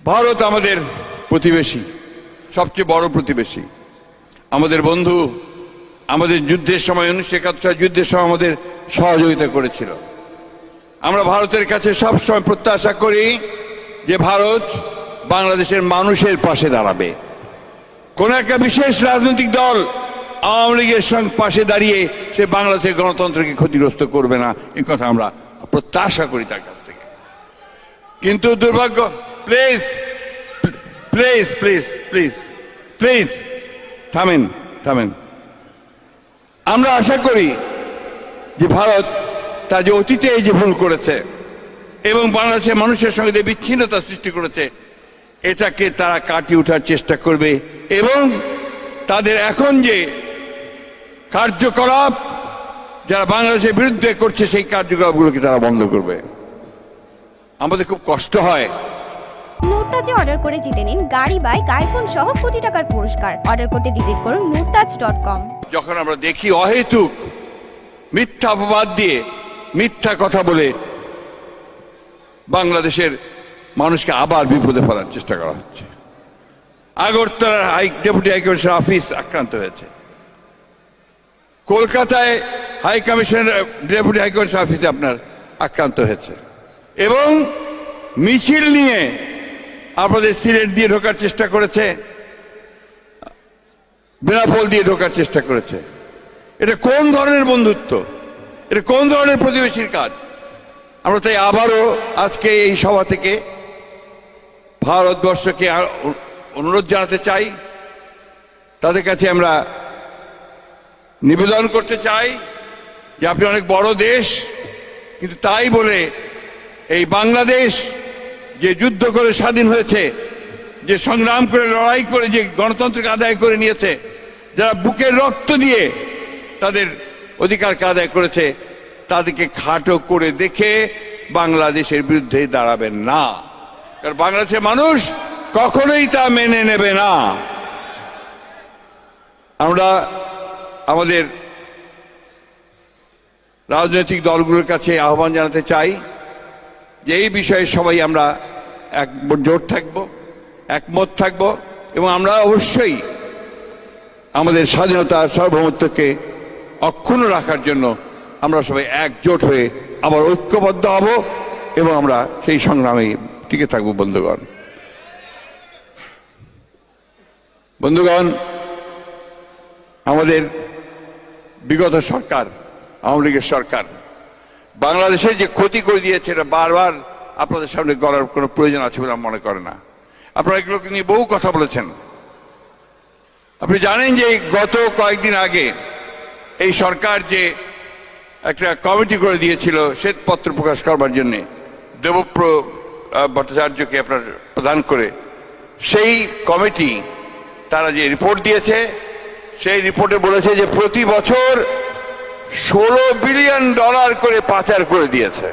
ভারত আমাদের প্রতিবেশী, সবচেয়ে বড় প্রতিবেশী, আমাদের বন্ধু। আমাদের যুদ্ধের সময় 1971 যুদ্ধের সময় আমাদের সহযোগিতা করেছিল। আমরা ভারতের কাছে সবসময় প্রত্যাশা করি যে ভারত বাংলাদেশের মানুষের পাশে দাঁড়াবে। কোন একটা বিশেষ রাজনৈতিক দল আওয়ামী লীগের সঙ্গে পাশে দাঁড়িয়ে সে বাংলাদেশের গণতন্ত্রকে ক্ষতিগ্রস্ত করবে না, এই কথা আমরা প্রত্যাশা করি তার কাছ থেকে। কিন্তু দুর্ভাগ্য, please please please please please থামেন থামেন। আমরা আশা করি যে ভারত তা যে অতীতে এই যে ভুল করেছে এবং বাংলাদেশের মানুষের সঙ্গে যে বিচ্ছিন্নতা সৃষ্টি করেছে, এটাকে তারা কাটিয়ে ওঠার চেষ্টা করবে এবং তাদের এখন যে কার্যকলাপ যারা বাংলাদেশের বিরুদ্ধে করছে সেই কার্যকলাপগুলোকে তারা বন্ধ করবে। আমাদের খুব কষ্ট হয়। নুরতাজে অর্ডার করে জিতে নিন গাড়ি, বাইক, আইফোন সহ কোটি টাকার পুরস্কার। অর্ডার করতে ভিজিট করুন nurtaj.com। যখন আমরা দেখি অহেতুক মিথ্যা অপবাদ দিয়ে মিথ্যা কথা বলে বাংলাদেশের মানুষকে আবার বিপদে ফেলার চেষ্টা করা হচ্ছে। আগরতলার ডেপুটি হাইকমিশনার অফিস আক্রান্ত হয়েছে, কলকাতায় হাই কমিশনার ডেপুটি হাইকমিশনার অফিসে আপনার আক্রান্ত হয়েছে এবং মিছিল নিয়ে আপনাদের সিলেট দিয়ে ঢোকার চেষ্টা করেছে, বেনাপোল দিয়ে ঢোকার চেষ্টা করেছে। এটা কোন ধরনের বন্ধুত্ব? এটা কোন ধরনের প্রতিবেশীর কাজ? আমরা তাই আবারও আজকে এই সভা থেকে ভারতবর্ষকে অনুরোধ জানাতে চাই, তাদের কাছে আমরা নিবেদন করতে চাই যে আপনি অনেক বড় দেশ, কিন্তু তাই বলে এই বাংলাদেশ যে যুদ্ধ করে স্বাধীন হয়েছে, যে সংগ্রাম করে লড়াই করে যে গণতন্ত্রকে আদায় করে নিয়েছে, যারা বুকের রক্ত দিয়ে তাদের অধিকারকে আদায় করেছে, তাদেরকে খাটো করে দেখে বাংলাদেশের বিরুদ্ধে দাঁড়াবেন না। কারণ বাংলাদেশের মানুষ কখনোই তা মেনে নেবে না। আমরা আমাদের রাজনৈতিক দলগুলোর কাছে আহ্বান জানাতে চাই যে এই বিষয়ে সবাই আমরা জোট থাকব, একমত থাকব এবং আমরা অবশ্যই আমাদের স্বাধীনতা সার্বভৌমত্বকে অক্ষুণ্ণ রাখার জন্য আমরা সবাই একজোট হয়ে আবার ঐক্যবদ্ধ হব এবং আমরা সেই সংগ্রামে টিকে থাকব। বন্ধুগণ, আমাদের বিগত সরকার, আওয়ামী লীগের সরকার বাংলাদেশের যে ক্ষতি করে দিয়েছে, এটা বারবার আপনাদের সামনে করার কোনো প্রয়োজন আছে বলে মনে করে না। আপনারা এগুলোকে নিয়ে বহু কথা বলেছেন। আপনি জানেন যে গত কয়েকদিন আগে এই সরকার যে একটা কমিটি করে দিয়েছিল শ্বেতপত্র প্রকাশ করবার জন্যে, দেবপ্র ভট্টাচার্যকে আপনার প্রদান করে, সেই কমিটি তারা যে রিপোর্ট দিয়েছে, সেই রিপোর্টে বলেছে যে প্রতি বছর $16 বিলিয়ন করে পাচার করে দিয়েছে।